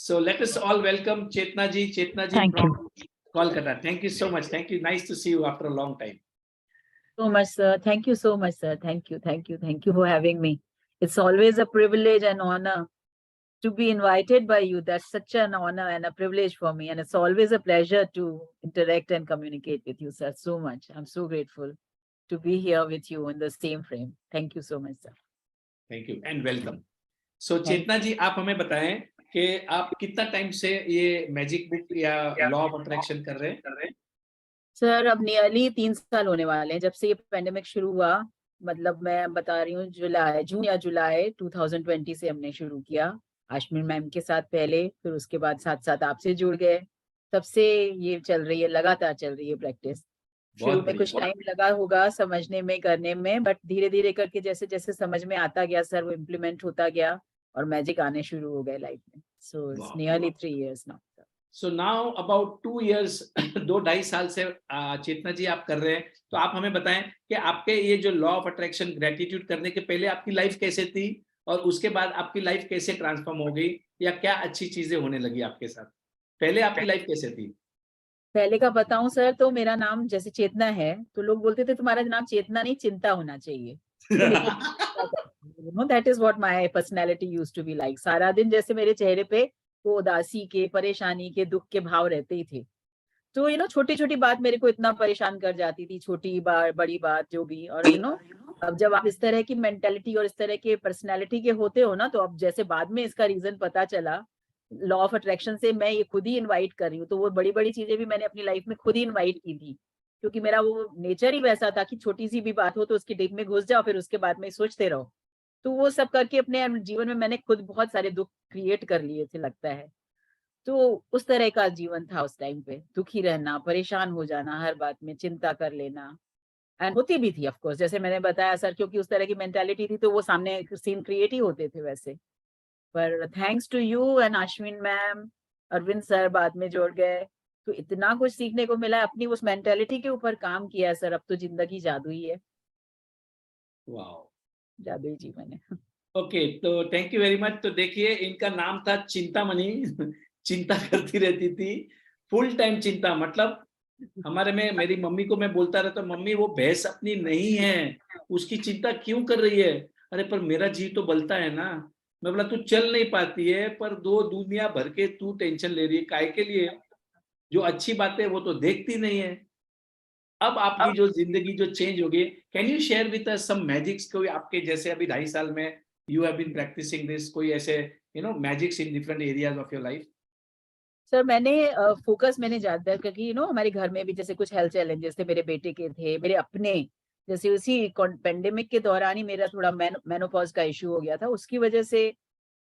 So let us all welcome Chetna ji. Chetna ji Thank from you. Kolkata. Thank you so much. Thank you. Nice to see you after a long time. So much, sir. Thank you so much, sir. Thank you. Thank you. Thank you for having me. It's always a privilege and honor to be invited by you. That's such an honor and a privilege for me. And it's always a pleasure to interact and communicate with you, sir. So much. I'm so grateful to be here with you in the same frame. Thank you so much, sir. Thank you and welcome. So Thank चेतना जी, आप हमें बताएं कि आप कितना time से ये magic book या law of attraction कर रहे हैं? सर अब नियरली 3 साल होने वाले हैं जब से ये पेंडेमिक शुरू हुआ। मतलब मैं बता रही हूँ जून या जुलाई 2020 से हमने शुरू किया आश्विन मैम के साथ पहले, फिर उसके बाद साथ साथ आपसे जुड़ गए। तब से ये चल रही है, लगातार चल रही है प्रैक्टिस। शुरू में कुछ टाइम लगा होगा समझने में, करने में, बट धीरे धीरे करके जैसे जैसे समझ में आता गया सर, वो इम्प्लीमेंट होता गया और मैजिक आने शुरू हो गए लाइफ में। So it's nearly 3 years now. So now about 2 years 2-2.5 साल से चेतना जी आप कर रहे हैं, तो आप हमें बताएं कि आपके ये जो लॉ ऑफ अट्रैक्शन ग्रेटिट्यूड करने के पहले आपकी लाइफ कैसे थी और उसके बाद आपकी लाइफ कैसे ट्रांसफॉर्म हो गई, या क्या अच्छी चीजें होने लगी आपके साथ? पहले आपकी लाइफ कैसे थी? पहले का बताऊं सर, तो मेरा नाम जैसे चेतना है, तो लोग बोलते थे तुम्हारा नाम चेतना नहीं चिंता होना चाहिए। तो लेकिन that is what my personality used to be like. सारा दिन जैसे मेरे चेहरे पे वो उदासी के, परेशानी के, दुख के भाव रहते ही थे। तो छोटी छोटी बात मेरे को इतना परेशान कर जाती थी, छोटी बात बड़ी बात जो भी। और अब जब आप इस तरह की मेंटेलिटी और इस तरह के पर्सनैलिटी के होते हो ना, तो अब जैसे बाद में इसका रीजन पता चला, लॉ ऑफ अट्रैक्शन से मैं ये खुद ही इनवाइट कर रही हूँ। तो वो बड़ी बड़ी चीजें भी मैंने अपनी लाइफ में खुद ही इनवाइट की थी, क्योंकि मेरा वो नेचर ही वैसा था कि छोटी सी भी बात हो तो उसकी डीप में घुस जाओ, फिर उसके बाद में सोचते रहो। तो वो सब करके अपने जीवन में मैंने खुद बहुत सारे दुख क्रिएट कर लिए थे लगता है। तो उस तरह का जीवन था उस टाइम पे, दुखी रहना, परेशान हो जाना, हर बात में चिंता कर लेना। एंड होती भी थी ऑफ कोर्स, जैसे मैंने बताया सर, क्योंकि उस तरह की मेंटालिटी थी तो वो सामने सीन क्रिएट ही होते थे वैसे। पर thanks to you and Ashwin ma'am, Arvind sir बाद में जोड़ गए, तो इतना कुछ सीखने को मिला। अपनी उस मेंटालिटी के ऊपर काम किया सर, अब तो जिंदगी जादू ही है। वाओ, जादुई जीवन है। ओके, तो थैंक यू वेरी मच। तो देखिए, इनका नाम था चिंतामणि। चिंता करती रहती थी, फुल टाइम चिंता। मतलब हमारे में मेरी मम्मी को मैं बोलता रहता, मम्मी वो भैंस अपनी नहीं है, उसकी चिंता क्यों कर रही है? अरे पर मेरा जी तो बलता है ना। मैं बोला तू चल नहीं पाती है, पर दो दुनिया भर के तू टेंशन ले रही है, काहे के लिए? जो अच्छी बात है वो तो देखती नहीं है। अब आपकी जो जिंदगी जो चेंज हो गई, can you share with us some magics? कोई आपके जैसे अभी 2.5 साल में you have been practising this, कोई ऐसे magics in different areas of your life? Sir मैंने फोकस मैंने ज्यादा, क्योंकि हमारे घर में भी जैसे कुछ हेल्थ चैलेंजेस थे, मेरे बेटे के थे, मेरे अपने, जैसे उसी पेंडेमिक के दौरान ही मेरा थोड़ा मेनोपॉज का इशू हो गया था। उसकी वजह से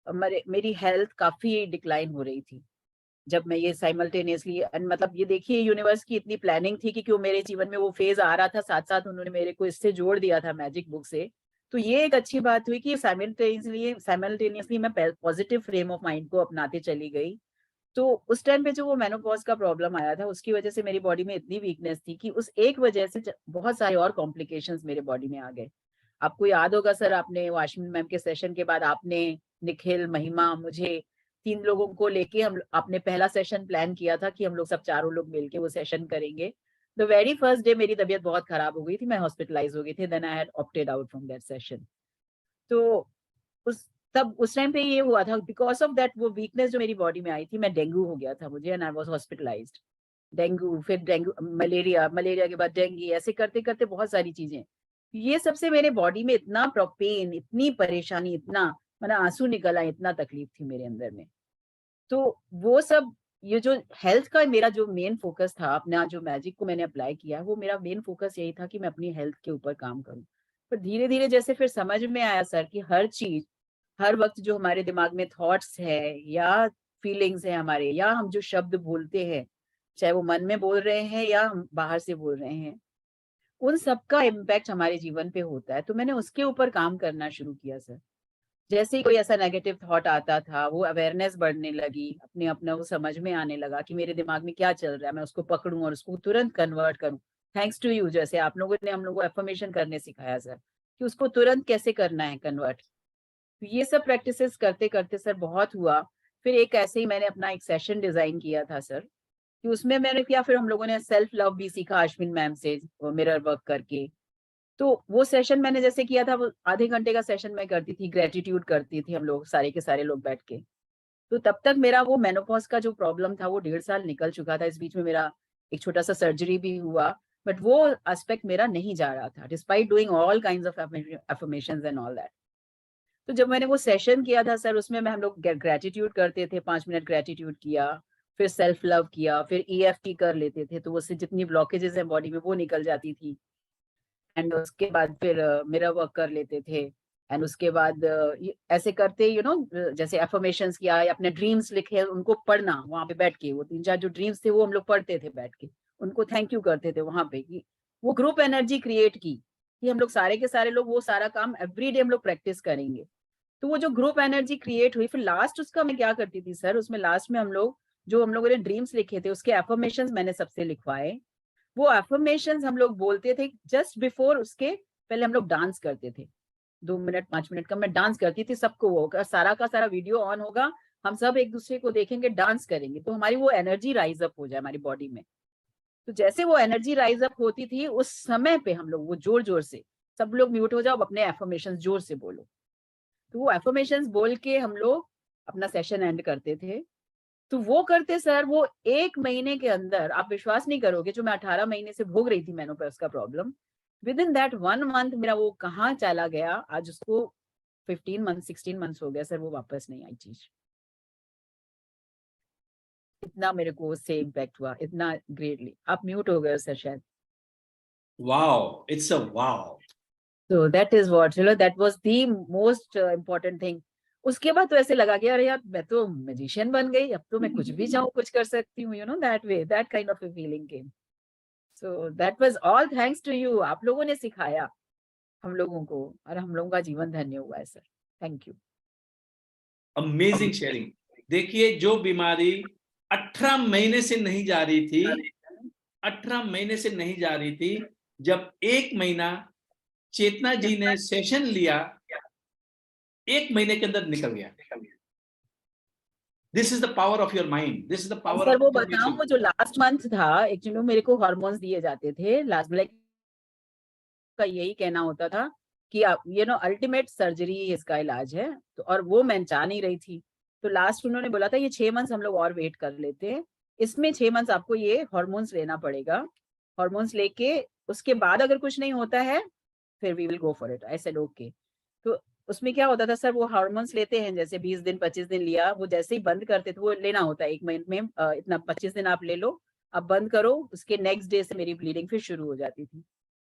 मेरी हेल्थ काफी डिक्लाइन हो रही थी। जब मैं ये साइमल्टेनियसली, मतलब ये देखिए यूनिवर्स की इतनी प्लानिंग थी कि क्यों मेरे जीवन में वो फेज आ रहा था, साथ साथ उन्होंने मेरे को इससे जोड़ दिया था मैजिक बुक से। तो ये एक अच्छी बात हुई कि साइमल्टेनियसली मैं पॉजिटिव फ्रेम ऑफ माइंड को अपनाते चली गई। तो उस टाइम पे जो वो मेनोपॉज का प्रॉब्लम आया था, उसकी वजह से मेरी बॉडी में इतनी वीकनेस थी कि उस एक वजह से बहुत सारे और कॉम्प्लिकेशंस मेरे बॉडी में आ गए। आपको याद होगा सर, आपने वाशमिन मैम के सेशन के बाद आपने, निखिल, महिमा, मुझे, 3 लोगों को लेके आपने पहला सेशन प्लान किया था कि हम लोग सब चारों लोग मिलके वो सेशन करेंगे। द वेरी फर्स्ट डे मेरी तबीयत बहुत खराब हो गई थी, मैं हॉस्पिटलाइज हो गई थी। Then I had opted out from that session. तो उस तब उस टाइम पे ये हुआ था, बिकॉज ऑफ दैट वो वीकनेस जो मेरी बॉडी में आई थी, मैं डेंगू हो गया था मुझे, and I was hospitalised. Dengue, फिर डेंगू, मलेरिया, मलेरिया के बाद डेंगू, ऐसे करते करते बहुत सारी चीजें। ये सबसे मेरे बॉडी में इतना पेन, इतनी परेशानी, इतना मैंने आंसू निकला, इतना तकलीफ थी मेरे अंदर में। तो वो सब, ये जो हेल्थ का मेरा जो मेन फोकस था, अपना जो मैजिक को मैंने अप्लाई किया, वो मेरा मेन फोकस यही था कि मैं अपनी हेल्थ के ऊपर काम करूं। पर धीरे धीरे जैसे फिर समझ में आया सर कि हर चीज, हर वक्त जो हमारे दिमाग में थॉट्स है या फीलिंग्स है हमारे, या हम जो शब्द बोलते हैं, चाहे वो मन में बोल रहे हैं या हम बाहर से बोल रहे हैं, उन सबका इम्पैक्ट हमारे जीवन पे होता है। तो मैंने उसके ऊपर काम करना शुरू किया सर। जैसे ही कोई ऐसा नेगेटिव थॉट आता था, वो अवेयरनेस बढ़ने लगी, अपने अपना वो समझ में आने लगा कि मेरे दिमाग में क्या चल रहा है, मैं उसको पकड़ूं और उसको तुरंत कन्वर्ट करूं। थैंक्स टू यू, जैसे आप लोगों ने हम लोगों को एफर्मेशन करने सिखाया सर, कि उसको तुरंत कैसे करना है कन्वर्ट। तो ये सब प्रैक्टिसेस करते करते सर बहुत हुआ। फिर एक ऐसे ही मैंने अपना एक सेशन डिजाइन किया था सर, कि उसमें मैंने किया, फिर हम लोगों ने सेल्फ लव भी सीखा अश्विन मैम से मिरर वर्क करके। तो वो सेशन मैंने जैसे किया था, वो आधे घंटे का सेशन मैं करती थी, ग्रेटिट्यूड करती थी, हम लोग सारे के सारे लोग बैठ के। तो तब तक मेरा वो मेनोपॉज का जो प्रॉब्लम था वो 1.5 साल निकल चुका था। इस बीच में मेरा एक छोटा सा सर्जरी भी हुआ, बट वो एस्पेक्ट मेरा नहीं जा रहा था, despite doing all kinds of affirmations and all that. तो जब मैंने वो सेशन किया था सर, उसमें हम लोग ग्रेटिट्यूड करते थे, 5 मिनट ग्रेटिट्यूड किया, फिर सेल्फ लव किया, फिर EFT कर लेते थे, तो उससे जितनी ब्लॉकेजेस हैं बॉडी में वो निकल जाती थी। एंड उसके बाद फिर मिरर वर्क कर लेते थे। एंड उसके बाद ऐसे करते जैसे अफर्मेशंस किया, या अपने ड्रीम्स लिखे उनको पढ़ना वहां पे बैठ के, वो 3-4 जो ड्रीम्स थे वो हम लोग पढ़ते थे बैठ के, उनको थैंक यू करते थे वहां पे, कि वो ग्रुप एनर्जी क्रिएट की, कि हम लोग सारे के सारे लोग वो सारा काम एवरीडे हम लोग प्रैक्टिस करेंगे। तो वो जो ग्रुप एनर्जी क्रिएट हुई, फिर लास्ट उसका मैं क्या करती थी सर, उसमें लास्ट में हम लोगों ने ड्रीम्स लिखे थे उसके एफर्मेशंस मैंने सबसे लिखवाए। वो अफर्मेशंस हम लोग बोलते थे जस्ट बिफोर, उसके पहले हम लोग डांस करते थे, 2 मिनट 5 मिनट का मैं डांस करती थी, सबको वो होगा, सारा का सारा वीडियो ऑन होगा, हम सब एक दूसरे को देखेंगे, डांस करेंगे, तो हमारी वो एनर्जी राइज अप हो जाए हमारी बॉडी में। तो जैसे वो एनर्जी राइज अप होती थी उस समय पे हम लोग वो जोर जोर से, सब लोग म्यूट हो जाओ, अपने एफर्मेशंस जोर से बोलो। तो वो एफर्मेशंस बोल के हम लोग अपना सेशन एंड करते थे। तो वो करते सर, वो 1 महीने के अंदर आप विश्वास नहीं करोगे, जो मैं 18 महीने से भोग रही थी मेनोपॉज का problem, with in that 1 month मेरा वो कहाँ चला गया, आज उसको 15 मंथ 16 मंथ्स हो गया सर, वो वापस नहीं आई चीज। इतना मेरे को उससे इम्पैक्ट हुआ, इतना ग्रेटली। आप म्यूट हो गए सर शायद। Wow, it's a wow. तो दैट इज व्हाट, चलो, that was the most important thing. उसके बाद तो ऐसे लगा कि अरे यार मैं तो मैजिशियन बन गई, अब तो मैं कुछ भी चाहूँ कुछ कर सकती हूँ, that way, that kind of a feeling came. So that was all thanks to you, आप लोगों ने सिखाया हम लोगों को, और हम लोगों का जीवन धन्य हुआ है sir. Thank you. Amazing sharing. देखिए, जो बीमारी 18 महीने से नहीं जा रही थी, 18 महीने से नहीं जा रही थी, जब 1 महीना चेतना जी ने सेशन लिया, 1 महीने के अंदर निकल गया। This is the power of your mind, this is the power sir of वो बताऊं, अफर्मेशन। वो जो लास्ट मंथ था, एक्चुअली मेरे को हार्मोन्स दिए जाते थे लास्ट, लाइक का यही कहना होता था कि आप अल्टीमेट सर्जरी इसका इलाज है, तो और वो मैं चाह नहीं रही थी। तो लास्ट उन्होंने बोला था ये 6 मंथ्स हम लोग और वेट कर लेते हैं, इसमें 6 मंथ्स आपको ये हॉर्मोन्स लेना पड़ेगा, हॉर्मोन्स लेके उसके बाद अगर कुछ नहीं होता है फिर we will go for it. I said okay. तो उसमें क्या होता था सर, वो हार्मोन्स लेते हैं, जैसे 20 दिन 25 दिन लिया, वो जैसे ही बंद करते थे, वो लेना होता है 1 महीने में, इतना 25 दिन आप ले लो, अब बंद करो, उसके नेक्स्ट डे से मेरी ब्लीडिंग फिर शुरू हो जाती थी।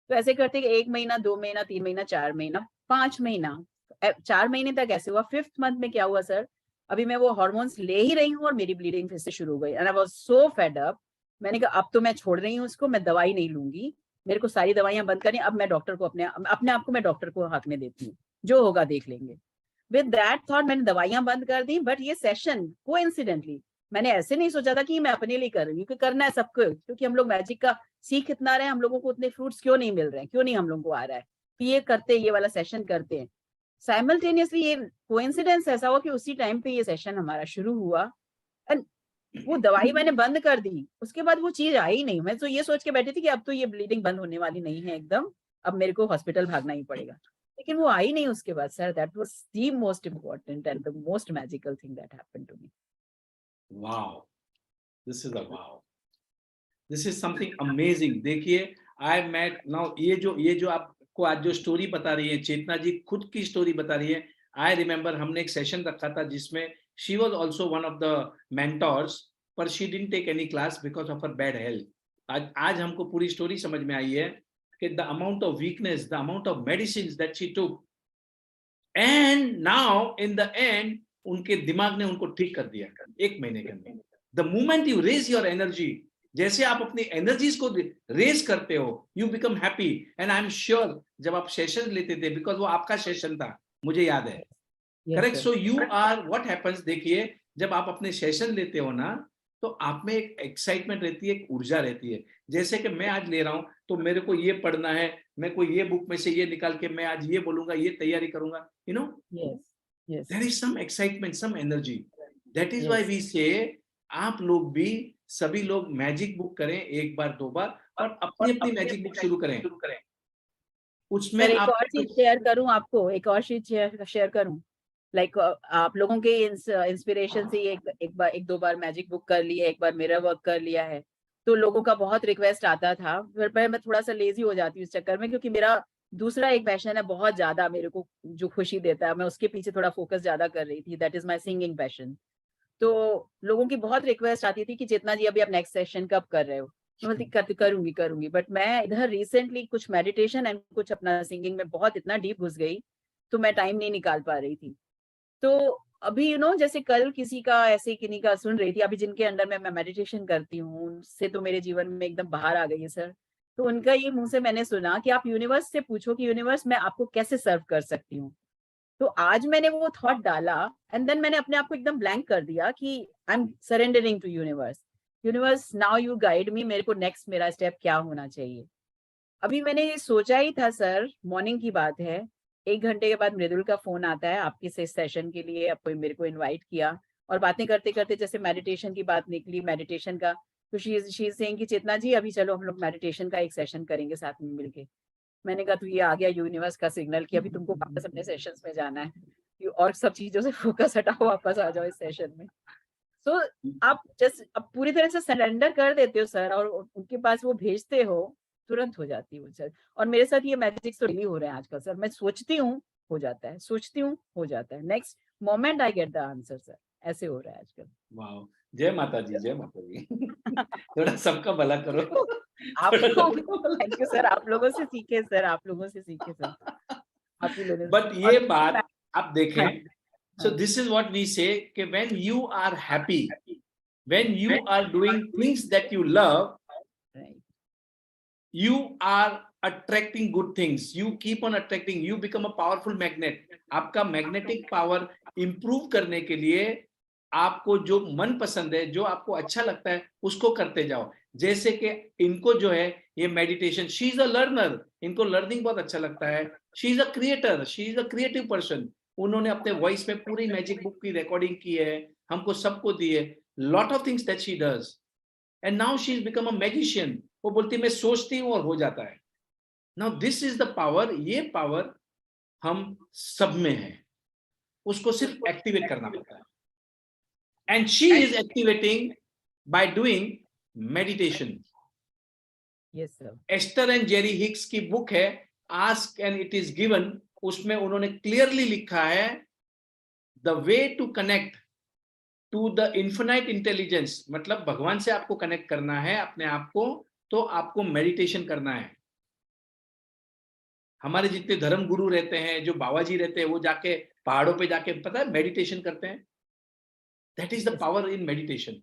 तो ऐसे करते कि 1 महीना 2 महीना 3 महीना 4 महीना 5 महीना, 4 महीने तक ऐसे हुआ। 5th मंथ में क्या हुआ सर, अभी मैं वो हार्मोन्स ले ही रही हूँ और मेरी ब्लीडिंग फिर से शुरू हो गई, and I was so fed up. मैंने कहा अब तो मैं छोड़ रही हूँ उसको, मैं दवाई नहीं लूंगी, मेरे को सारी दवाइयां बंद करनी, अब मैं डॉक्टर को अपने अपने आप को मैं डॉक्टर को हाथ में देती हूँ, जो होगा देख लेंगे। विद दैट थॉट मैंने दवाइयां बंद कर दी। बट ये सेशन कोइंसिडेंटली, मैंने ऐसे नहीं सोचा था कि मैं अपने लिए कर रही हूँ, क्योंकि करना है सबको, क्योंकि हम लोग मैजिक का सीख इतना रहे हैं, हम लोगों को उतने फ्रूट्स क्यों नहीं मिल रहे हैं, क्यों नहीं हम लोगों को आ रहा है, कि ये करते, ये वाला सेशन करते हैं साइमल्टेनियसली। ये कोइंसिडेंस ऐसा हुआ कि उसी टाइम पे ये सेशन हमारा शुरू हुआ, एंड वो दवाई मैंने बंद कर दी, उसके बाद वो चीज आई नहीं। मैं तो ये सोच के बैठी थी कि अब तो ये ब्लीडिंग बंद होने वाली नहीं है एकदम, अब मेरे को हॉस्पिटल भागना ही पड़ेगा, लेकिन वो आई नहीं उसके बाद sir. That was the most important and the most magical thing that happened to me. Wow, this is a wow, this is something amazing. देखिए, आई मेट नाउ, ये जो आपको आज जो स्टोरी बता रही है चेतना जी, खुद की स्टोरी बता रही है। आई रिमेम्बर हमने एक सेशन रखा था जिसमें she was also one of the mentors, पर she didn't take any class because of her bad health. आज हमको पूरी स्टोरी समझ में आई है कि the amount of weakness, the amount of medicine that she took, and now in the end उनके दिमाग ने उनको ठीक कर दिया 1 महीने के अंदर। The moment you raise your energy, जैसे आप अपनी एनर्जीज को रेज करते हो, you become happy. And I am sure जब आप सेशन लेते थे, बिकॉज वो आपका सेशन था, मुझे याद है, yes correct. Sir. So you are what happens, देखिए, जब आप अपने सेशन लेते हो ना, तो आप में एक एक्साइटमेंट रहती है, एक ऊर्जा रहती है। जैसे कि मैं आज ले रहा हूं, तो मेरे को ये पढ़ना है, मैं कोई ये बुक में से ये निकाल के मैं आज ये बोलूंगा, ये तैयारी करूंगा, yes yes. there is some excitement, some energy. That is why we say आप लोग भी सभी लोग मैजिक बुक करें, एक बार 2 बार, और अपनी अपनी मैजिक बुक शुरू करें। उसमें सर एक आप और चीज शेयर करूं आपको, एक और चीज शेयर करूं, लाइक आप लोगों के इंस्पिरेशन से एक दो बार मैजिक बुक कर लिया, एक बार मिरर वर्क कर लिया है, तो लोगों का बहुत रिक्वेस्ट आता था। फिर मैं थोड़ा सा लेजी हो जाती हूँ इस चक्कर में, क्योंकि मेरा दूसरा एक पैशन है बहुत ज्यादा मेरे को जो खुशी देता है, मैं उसके पीछे थोड़ा फोकस ज्यादा कर रही थी, that is my singing passion. तो लोगों की बहुत रिक्वेस्ट आती थी कि चेतना जी अभी आप नेक्स्ट सेशन कब कर रहे हो। मैं बोलती करूंगी करूंगी, बट मैं इधर रिसेंटली कुछ मेडिटेशन एंड कुछ अपना सिंगिंग में बहुत इतना डीप घुस गई, तो मैं टाइम नहीं निकाल पा रही थी। तो अभी जैसे कल किसी का ऐसे किन्हीं का सुन रही थी, अभी जिनके अंडर में मैं मेडिटेशन करती हूँ, उनसे तो मेरे जीवन में एकदम बाहर आ गई है सर। तो उनका ये मुंह से मैंने सुना कि आप यूनिवर्स से पूछो कि यूनिवर्स मैं आपको कैसे सर्व कर सकती हूँ। तो आज मैंने वो थॉट डाला एंड देन मैंने अपने आप को एकदम ब्लैंक कर दिया कि I am surrendering to universe. Universe now you guide me, मेरे को नेक्स्ट मेरा स्टेप क्या होना चाहिए। अभी मैंने ये सोचा ही था सर, मॉर्निंग की बात है, 1 घंटे के बाद मृदुल का फोन आता है आपके से सेशन के लिए, आपको मेरे को इनवाइट किया, और बातें करते करते जैसे मेडिटेशन की बात निकली, मेडिटेशन का, तो शी इज सेइंग कि चेतना जी अभी चलो हम लोग मेडिटेशन का एक सेशन करेंगे साथ में मिलके। मैंने कहा तो ये आ गया यूनिवर्स का सिग्नल कि अभी तुमको वापस अपने सेशंस में जाना है, और सब चीजों से फोकस हटाओ, वापस आ जाओ इस सेशन में। तो आप जस्ट अब पूरी तरह से सरेंडर कर देते हो सर, और उनके पास वो भेजते हो, तुरंत हो जाती है वो सर। और मेरे साथ ये मैजिक तो डेली हो रहे हैं आजकल सर, मैं सोचती हूँ हो जाता है, सोचती हूँ हो जाता है, next moment I get the answer sir, ऐसे हो रहा है आजकल। वाओ! जय माता दी, जय माता दी। थोड़ा सबका भला करो। तो आप थोड़ा लोग, सबका भला थैंक यू सर, आप लोगों से सीखे सर, आप लोगों से सीखे सर, आप ही लोगों से। बट और ये बात आप हाँ देखें, so हाँ this is what we say कि when you are happy, when you are doing things that you love, right you are attracting good things, you keep on attracting, you become a powerful magnet। आपका magnetic power improve करने के लिए आपको जो मन पसंद है, जो आपको अच्छा लगता है, उसको करते जाओ। जैसे कि इनको जो है ये meditation, she is a learner, इनको लर्निंग बहुत अच्छा लगता है, she is a creator, she is a creative person. उन्होंने अपने वॉइस में पूरी मैजिक बुक की रिकॉर्डिंग की है, हमको सबको दी है, lot of things that she does, and now she is become a magician. वो बोलती है मैं सोचती हूँ और हो जाता है। Now this is the power, ये पावर हम सब में है, उसको सिर्फ एक्टिवेट करना पड़ता है। And she is activating by doing meditation. Yes sir Esther and Jerry Hicks की बुक है ask and it is given, उसमें उन्होंने क्लियरली लिखा है the way to connect to the infinite intelligence, मतलब भगवान से आपको कनेक्ट करना है अपने आप को, तो आपको मेडिटेशन करना है। हमारे जितने धर्म गुरु रहते हैं, जो बाबा जी रहते हैं, वो जाके पहाड़ों पे जाके पता है मेडिटेशन करते हैं। That is the power in meditation.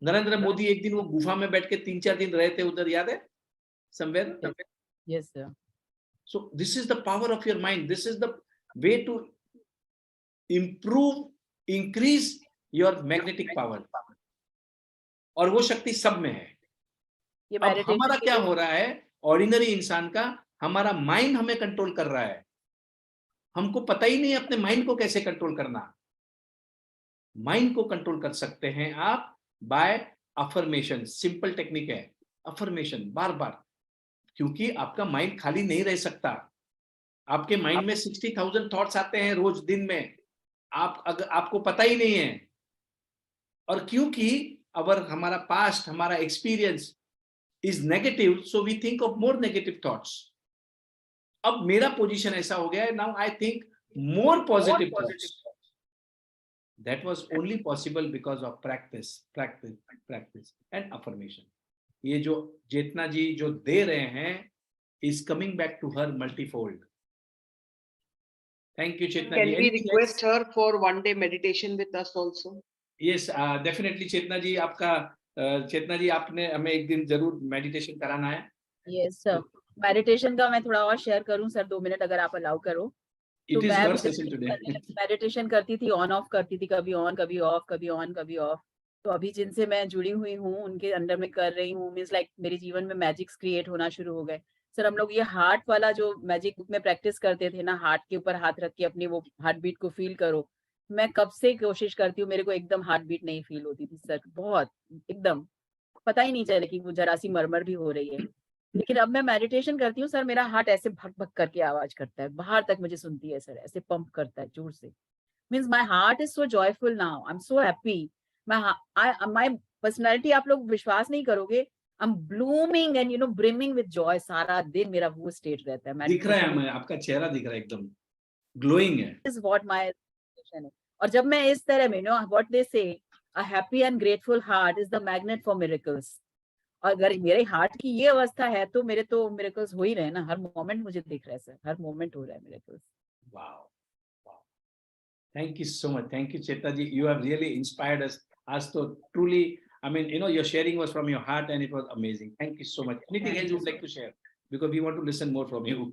Narendra Modi एक दिन वो गुफा में बैठ के 3-4 दिन रहे थे उधर, याद है somewhere. Yes sir so this is the power of your mind, this is the way to improve increase your magnetic power, और वो शक्ति सब में है। ये अब मेडिटेशन हमारा के क्या लिए हो रहा है, ऑर्डिनरी इंसान का, हमारा माइंड हमें कंट्रोल कर रहा है, हमको पता ही नहीं है अपने माइंड को कैसे कंट्रोल करना। माइंड को कंट्रोल कर सकते हैं आप बाय अफर्मेशन, सिंपल टेक्निक है अफर्मेशन, बार बार, क्योंकि आपका माइंड खाली नहीं रह सकता। आपके माइंड में 60,000 थॉट्स आते हैं रोज दिन में, आप अगर आपको पता ही नहीं है, और क्योंकि अगर हमारा पास्ट, हमारा experience is negative, so we think of more negative thoughts. अब मेरा पोजीशन ऐसा हो गया है, now I think more positive thoughts. That was only possible because of practice, practice, practice and affirmation. ये जो चेतना जी जो दे रहे हैं is coming back to her multifold. Thank you, Chetna Can ji. we Anything request else? her for one day meditation with us also? Yes, definitely, Chetna ji. आपका चेतना जी, आपने हमें एक दिन जरूर मेडिटेशन कराना है। यस सर, मेडिटेशन का मैं थोड़ा और शेयर करूं सर, 2 मिनट अगर आप अलाउ करो। तो It is मैं her भी session today. मेडिटेशन करती थी, ऑन ऑफ करती थी, कभी ऑन कभी ऑफ, कभी ऑन कभी ऑफ। तो अभी जिनसे मैं जुड़ी हुई हूँ उनके अंडर में कर रही हूँ, मीन्स लाइक मेरे जीवन में मैजिक्स क्रिएट होना शुरू हो गए सर। हम लोग ये हार्ट वाला जो मैजिक बुक में प्रैक्टिस करते थे ना, हार्ट के ऊपर हाथ रख के अपनी वो हार्ट बीट को फील करो, मैं कब से कोशिश करती हूँ, मेरे को एकदम हार्ट बीट नहीं फील होती थी सर, बहुत एकदम पता ही नहीं चले कि वो जरा सी मरमर भी हो रही है। लेकिन अब मैं मेडिटेशन करती हूँ सर, मेरा हार्ट ऐसे भक भक करके आवाज करता है, बाहर तक मुझे सुनती है सर, ऐसे पंप करता है जोर से। Means my heart is so joyful now, I am so happy. My personality आप लोग विश्वास नहीं करोगे, I am blooming and brimming with Joy, सारा दिन मेरा वो स्टेट रहता है। दिख रहा है मेडिटेशन हमें, आपका चेहरा दिख रहा है एकदम ग्लोइंग है। इज व्हाट माय है। और जब मैं इस तरह में व्हाट दे से a happy and grateful heart is the magnet for miracles. और अगर मेरे हार्ट की ये अवस्था है तो मेरे तो मिरेकल्स हो ही रहे हैं ना, हर मोमेंट मुझे दिख रहा है सर, हर मोमेंट हो रहा है miracles. Wow. Wow. Thank you so much. Thank you, Cheta ji. You have really inspired us to truly, I mean, your sharing was from your heart and it was amazing. Thank you so much. Anything else you would like to share? Because we want to listen more from you.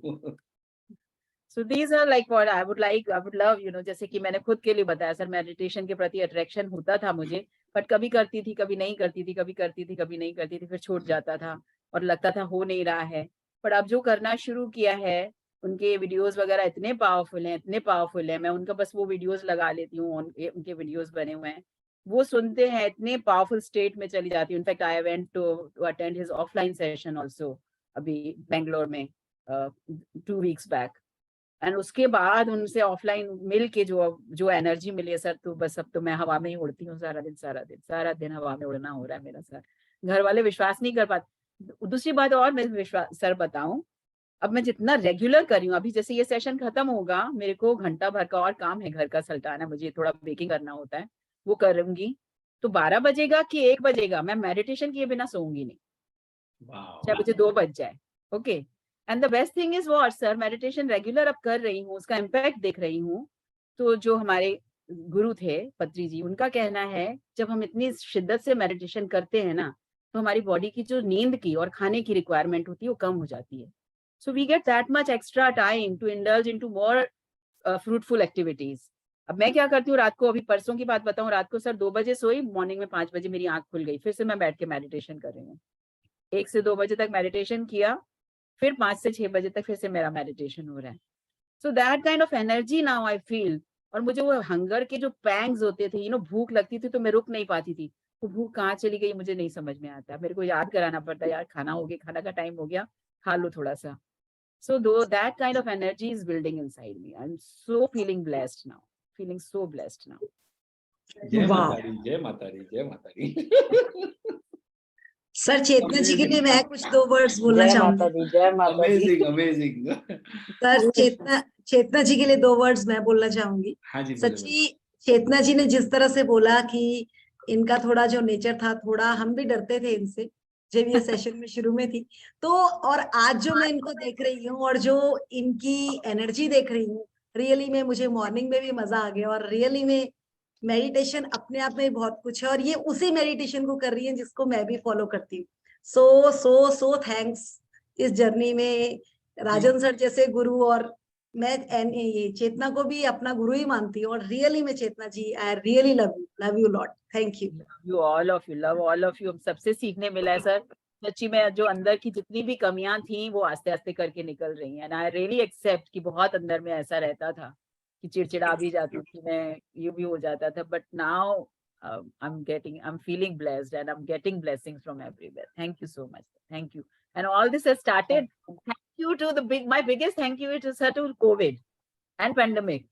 So these are like what I would love, जैसे कि मैंने खुद के लिए बताया sir, meditation के प्रति attraction होता था मुझे, बट कभी करती थी, कभी नहीं करती थी, कभी करती थी, कभी नहीं करती थी, फिर छूट जाता था और लगता था हो नहीं रहा है। पर अब जो करना शुरू किया है, उनके वीडियोस वगैरह इतने पावरफुल हैं, इतने पावरफुल हैं, मैं उनका बस वो वीडियोस लगा लेती हूँ, उनके वीडियोस बने हुए हैं, वो सुनते हैं, इतने पावरफुल स्टेट में चली जाती हूँ। In fact I went to attend his offline session also अभी बेंगलोर में 2 weeks बैक। एंड उसके बाद उनसे ऑफलाइन मिल के जो एनर्जी मिली है सर, तो बस अब तो मैं हवा में ही उड़ती हूँ सारा दिन, सारा दिन हवा में उड़ना हो रहा है मेरा सर। घर वाले विश्वास नहीं कर पाते। दूसरी बात और मैं विश्वास सर बताऊं, अब मैं जितना रेगुलर कर रही हूँ, अभी जैसे ये सेशन खत्म होगा, मेरे को घंटा भर का और काम है घर का सल्टाना, मुझे थोड़ा बेकिंग करना होता है, वो करूंगी। तो 12 बजेगा कि 1 बजेगा, मैं मेडिटेशन किए बिना सोऊंगी नहीं, Wow. चाहे मुझे 2 बज जाए। Okay. And the best thing is what sir, meditation regular अब कर रही हूँ, उसका इम्पैक्ट देख रही हूँ। तो जो हमारे गुरु थे पत्री जी, उनका कहना है जब हम इतनी शिद्दत से मेडिटेशन करते हैं ना, तो हमारी बॉडी की जो नींद की और खाने की रिक्वायरमेंट होती है वो कम हो जाती है। So we get that much extra time to indulge into more fruitful activities. अब मैं क्या करती हूँ रात को, अभी परसों की बात बताऊं, रात को सर 2 बजे सोई, मॉर्निंग में 5 बजे मेरी आंख खुल गई, फिर से मैं बैठ के मेडिटेशन कर रही हूँ। 1 से 2 बजे तक मेडिटेशन किया, फिर 5 से 6 बजे तक फिर से मेरा मेडिटेशन हो रहा है। So that kind of energy now I feel. और मुझे वो हंगर के जो पैंग्स होते थे, भूख लगती थी तो मैं रुक नहीं पाती थी, वो भूख कहाँ चली गई मुझे नहीं समझ में आता, मेरे को याद कराना पड़ता है, यार खाना हो गया, खाना का टाइम हो गया, खा लो थोड़ा सा। सो दो that kind of energy is building inside me. I am so feeling blessed now, feeling so blessed now. जय वाह माता दी, जय माता दी, जय माता दी। सर, चेतना जी के लिए मैं कुछ 2 वर्ड्स बोलना जय माता चाहूंगी। दी, जय माता दी। Amazing, amazing. Sir, Chetna ji के लिए 2 वर्ड्स मैं बोलना चाहूंगी। हाँ जी, बोले बोले। सच्ची, चेतना जी ने जिस तरह से बोला कि इनका थोड़ा जो नेचर था, थोड़ा हम भी डरते थे इनसे जब ये सेशन में शुरू में थी, तो और आज जो मैं इनको देख रही हूँ और जो इनकी एनर्जी देख रही हूँ, रियली में मुझे मॉर्निंग में भी मजा आ गया। और रियली में मेडिटेशन अपने आप में बहुत कुछ है, और ये उसी मेडिटेशन को कर रही है जिसको मैं भी फॉलो करती हूँ। सो थैंक्स इस जर्नी में राजन सर जैसे गुरु, और मैं ये चेतना को भी अपना गुरु ही मानती हूँ। और रियली में Chetna ji, I really love you lot. Thank you. You all of you, love all of you. हम सबसे सीखने मिला है सर, सच्ची में जो अंदर की जितनी भी कमियां थी वो आस्ते आस्ते करके निकल रही हैं। एंड आई रियली एक्सेप्ट कि बहुत अंदर में ऐसा रहता था कि चिड़चिड़ा भी जाती थी मैं, ये भी हो जाता था, but now I am feeling blessed and I am getting blessings from everywhere. Thank you so much, thank you. And all this has started, thank you to my biggest thank you it is sir to covid and pandemic.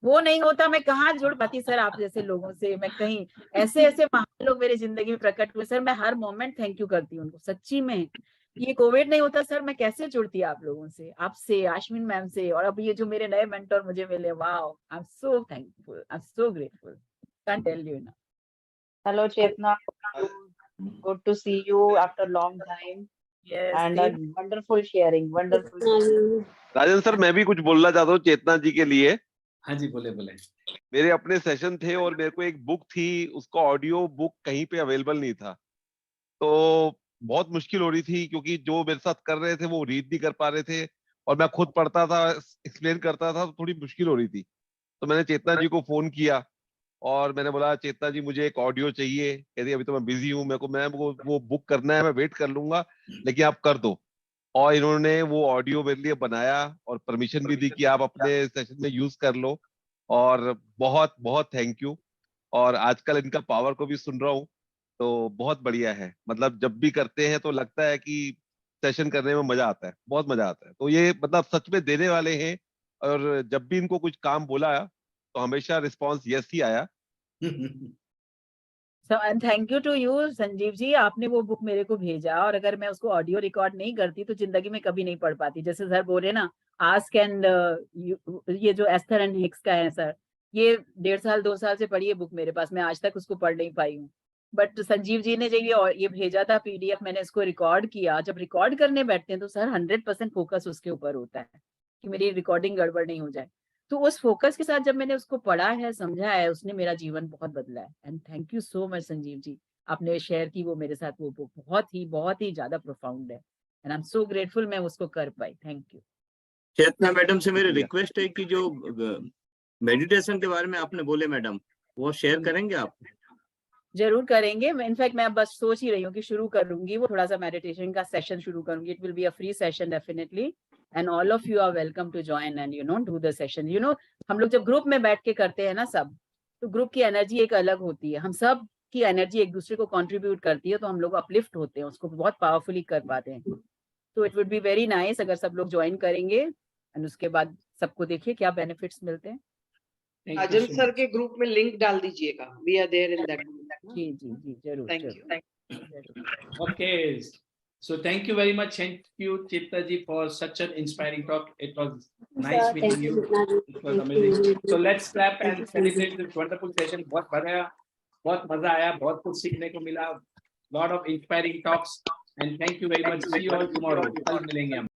वो नहीं होता मैं कहाँ जुड़ पाती sir आप जैसे लोगों से, मैं कहीं ऐसे ऐसे महान लोग मेरी जिंदगी में प्रकट हुए सर, मैं हर मोमेंट थैंक यू करती हूँ उनको सच्ची में। ये कोविड नहीं होता सर, मैं कैसे जुड़ती आप लोगों से, आपसे, आश्विन मैम से, और अब ये जो मेरे नए मेंटर मुझे मिले, wow, I am so thankful, I am so grateful, can tell you ना। Hello, Chetna. Good to see you after long time. And a wonderful sharing, wonderful sharing. Rajan sir, मैं भी कुछ बोलना चाहता हूँ चेतना जी के लिए। हाँ जी, बोले बोले। मेरे अपने सेशन थे और मेरे को एक बुक थी, उसका ऑडियो बुक कहीं पे अवेलेबल नहीं था, तो बहुत मुश्किल हो रही थी क्योंकि जो मेरे साथ कर रहे थे वो रीड नहीं कर पा रहे थे और मैं खुद पढ़ता था, एक्सप्लेन करता था, तो थोड़ी मुश्किल हो रही थी। तो मैंने चेतना जी को फोन किया और मैंने बोला, चेतना जी मुझे एक ऑडियो चाहिए। कहती अभी तो मैं बिजी हूँ, मेरे को वो बुक करना है, मैं वेट कर लूंगा, लेकिन आप कर दो। और इन्होंने वो ऑडियो मेरे लिए बनाया और परमिशन भी दी कि आप अपने सेशन में यूज कर लो। और बहुत बहुत थैंक यू। और आजकल इनका पावर को भी सुन रहा हूँ, तो बहुत बढ़िया है। मतलब जब भी करते हैं तो लगता है कि सेशन करने में मजा आता है, बहुत मजा आता है। तो ये मतलब सच में देने वाले हैं, और जब भी इनको कुछ काम बोला तो हमेशा रिस्पांस यस ही आया। And thank you to you Sanjeev ji, आपने वो बुक मेरे को भेजा, और अगर मैं उसको ऑडियो रिकॉर्ड नहीं करती तो जिंदगी में कभी नहीं पढ़ पाती। जैसे सर बोल रहे ना, आस्क एंड ये जो एस्थर एंड हिक्स का है सर, ये 1.5 साल 2 साल से पढ़ी है बुक मेरे पास, मैं आज तक उसको पढ़ नहीं पाई हूँ। बट संजीव जी ने जब ये भेजा था पीडीएफ, मैंने इसको रिकॉर्ड किया। जब रिकॉर्ड करने बैठते हैं तो सर 100% फोकस उसके ऊपर होता है कि मेरी रिकॉर्डिंग गड़बड़ नहीं हो जाए। तो उस फोकस के साथ जब मैंने उसको पढ़ा है, समझा है, उसने मेरा जीवन बहुत बदला है। And thank you so much Sanjeev ji, आपने शेयर की वो मेरे साथ वो बुक, बहुत ही ज्यादा प्रोफाउंड है, and I am so grateful मैं उसको कर पाई। Thank you. चेतना मैडम से मेरी रिक्वेस्ट है कि जो मेडिटेशन के बारे में आपने बोले मैडम, वो शेयर करेंगे आप? जरूर करेंगे। इनफैक्ट मैं बस सोच ही रही हूँ कि शुरू करूंगी वो थोड़ा सा मेडिटेशन का सेशन शुरू करूंगी। It will be a free session definitely, and all of you are welcome to join and do the session. हम लोग जब ग्रुप में बैठ के करते हैं ना सब, तो ग्रुप की एनर्जी एक अलग होती है, हम सब की एनर्जी एक दूसरे को कंट्रीब्यूट करती है, तो हम लोग अपलिफ्ट होते हैं, उसको बहुत पावरफुली कर पाते हैं। तो it would be very nice अगर सब लोग ज्वाइन करेंगे, एंड उसके बाद सबको देखिए क्या बेनिफिट्स मिलते हैं। अजय सर के ग्रुप में लिंक डाल दीजिएगा, we are there in that. जी जी जी, जरूर थैंक जरूर। You. Okay, so thank you very much. Thank you, Chitta ji, for such an inspiring talk. It was nice Sir, meeting thank you. you, Bitna ji. It was Thank you. amazing. So let's clap Thank and you, Sanjeev. celebrate this wonderful session. बहुत बढ़िया, बहुत मजा आया, बहुत कुछ सीखने को मिला. Lot of inspiring talks. And thank you very much. See you all tomorrow. कल मिलेंगे हम.